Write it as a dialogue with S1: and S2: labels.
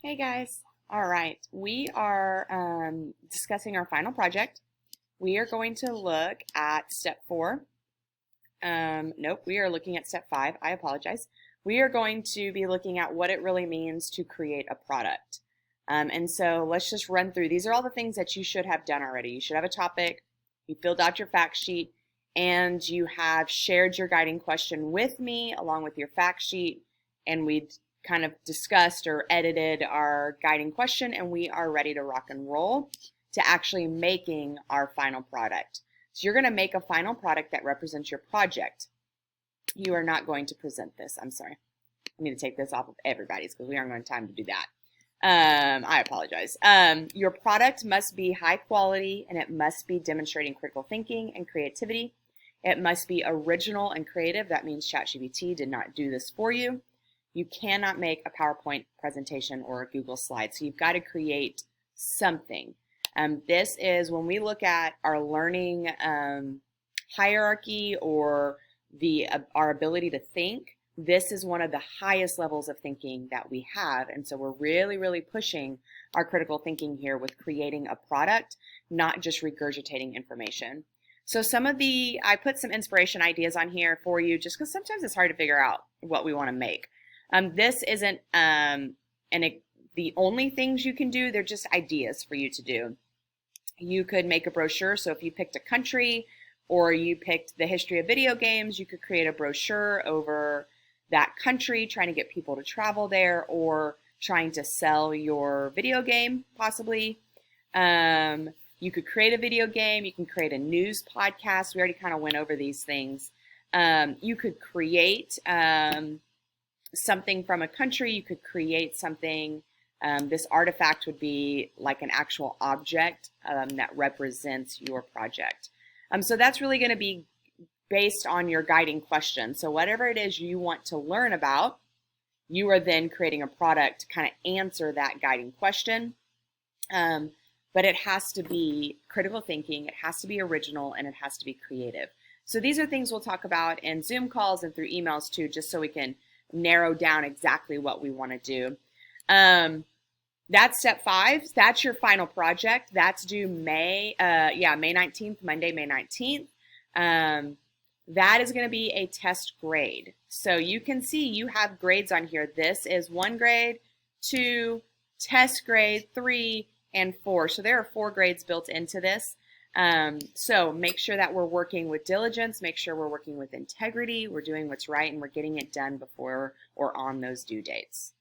S1: Hey guys. All right, we are discussing our final project. We are going to look at step 4. Nope, we are looking at step 5. I apologize. We are going to be looking at what it really means to create a product. And so let's just run through. These are all the things that you should have done already. You should have a topic, you filled out your fact sheet, and you have shared your guiding question with me along with your fact sheet. And we kind of discussed or edited our guiding question, and we are ready to rock and roll to actually making our final product. So you're going to make a final product that represents your project. You are not going to present this. I'm sorry. I need to take this off of everybody's because we aren't going to have time to do that. I apologize. Your product must be high quality and it must be demonstrating critical thinking and creativity. It must be original and creative. That means ChatGPT did not do this for you. You cannot make a PowerPoint presentation or a Google slide. So you've got to create something. This is when we look at our learning hierarchy or our ability to think. This is one of the highest levels of thinking that we have. And so we're really, really pushing our critical thinking here with creating a product, not just regurgitating information. So I put some inspiration ideas on here for you just because sometimes it's hard to figure out what we want to make. This isn't the only things you can do. They're just ideas for you to do. You could make a brochure. So if you picked a country or you picked the history of video games, you could create a brochure over that country, trying to get people to travel there or trying to sell your video game, possibly. You could create a video game. You can create a news podcast. We already kind of went over these things. You could create something from a country. You could create something. This artifact would be like an actual object that represents your project. So that's really going to be based on your guiding question. So whatever it is you want to learn about, you are then creating a product to kind of answer that guiding question. But it has to be critical thinking, it has to be original, and it has to be creative. So these are things we'll talk about in Zoom calls and through emails too, just so we can narrow down exactly what we want to do. That's step 5. That's your final project. That's due May 19th, Monday, May 19th. That is going to be a test grade. So you can see you have grades on here. This is 1 grade, 2, test grade, 3, and 4. So there are 4 grades built into this. So make sure that we're working with diligence, make sure we're working with integrity, we're doing what's right, and we're getting it done before or on those due dates.